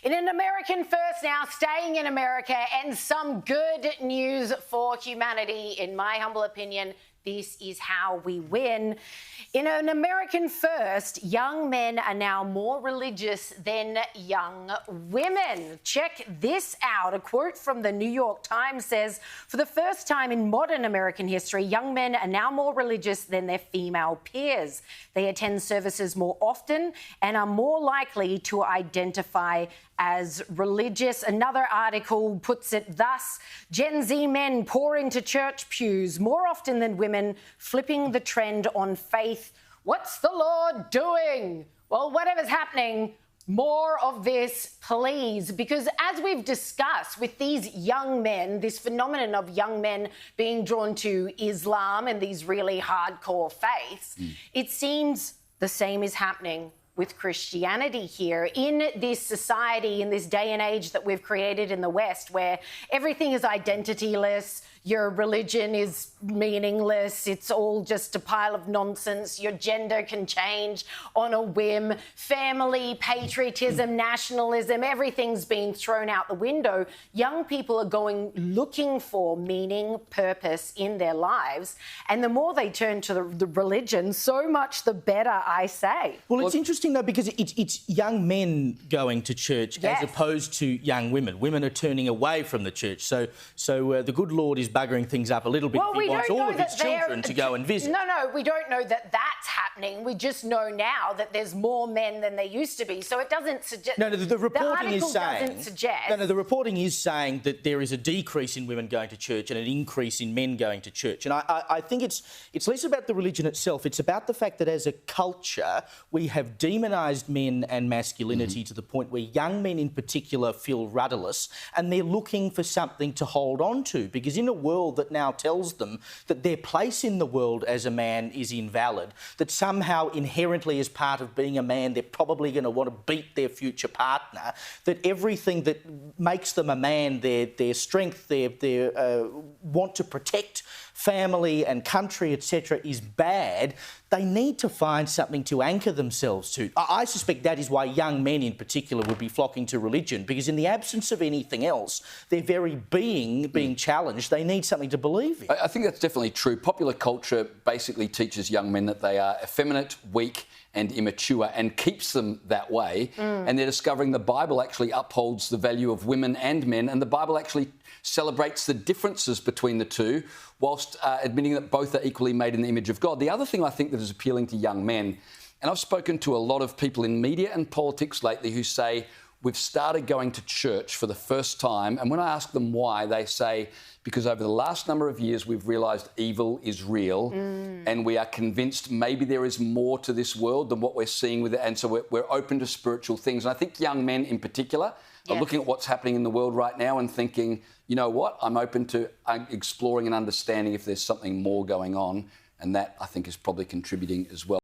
In an American first now, staying in America, and some good news for humanity, in my humble opinion. This is how we win. In an American first, young men are now more religious than young women. Check this out. A quote from the New York Times says, for the first time in modern American history, young men are now more religious than their female peers. They attend services more often and are more likely to identify as religious. Another article puts it thus: Gen Z men pour into church pews more often than women, flipping the trend on faith. What's the Lord doing? Well, whatever's happening, more of this, please, because as we've discussed with these young men, this phenomenon of young men being drawn to Islam and these really hardcore faiths, it seems the same is happening with Christianity here in this society, in this day and age that we've created in the West, where everything is identityless, your religion is meaningless, it's all just a pile of nonsense, your gender can change on a whim, family, patriotism, nationalism, everything's been thrown out the window. Young people are going looking for meaning, purpose in their lives, and the more they turn to the religion, so much the better, I say. Well, it's interesting though, because it's young men going to church as opposed to young women. Women are turning away from the church, so the good Lord is buggering things up a little bit. He wants all of his children to go and visit. No, we don't know that that's happening. We just know now that there's more men than there used to be. So it doesn't suggest... No, the reporting is saying... doesn't suggest... No, the reporting is saying that there is a decrease in women going to church and an increase in men going to church. And I think it's less about the religion itself. It's about the fact that as a culture, we have demonised men and masculinity to the point where young men in particular feel rudderless, and they're looking for something to hold on to, because in a world that now tells them that their place in the world as a man is invalid, that somehow inherently as part of being a man they're probably going to want to beat their future partner, that everything that makes them a man, their strength, their want to protect family and country, etc., is bad, they need to find something to anchor themselves to. I suspect that is why young men in particular would be flocking to religion, because in the absence of anything else, their very being challenged, they need something to believe in. I think that's definitely true. Popular culture basically teaches young men that they are effeminate, weak and immature, and keeps them that way. And they're discovering the Bible actually upholds the value of women and men, and the Bible actually celebrates the differences between the two, whilst admitting that both are equally made in the image of God. The other thing I think that is appealing to young men, and I've spoken to a lot of people in media and politics lately who say, we've started going to church for the first time, and when I ask them why, they say, because over the last number of years we've realised evil is real, and we are convinced maybe there is more to this world than what we're seeing with it, and so we're open to spiritual things. And I think young men in particular are looking at what's happening in the world right now and thinking, you know what, I'm open to exploring and understanding if there's something more going on, and that I think is probably contributing as well.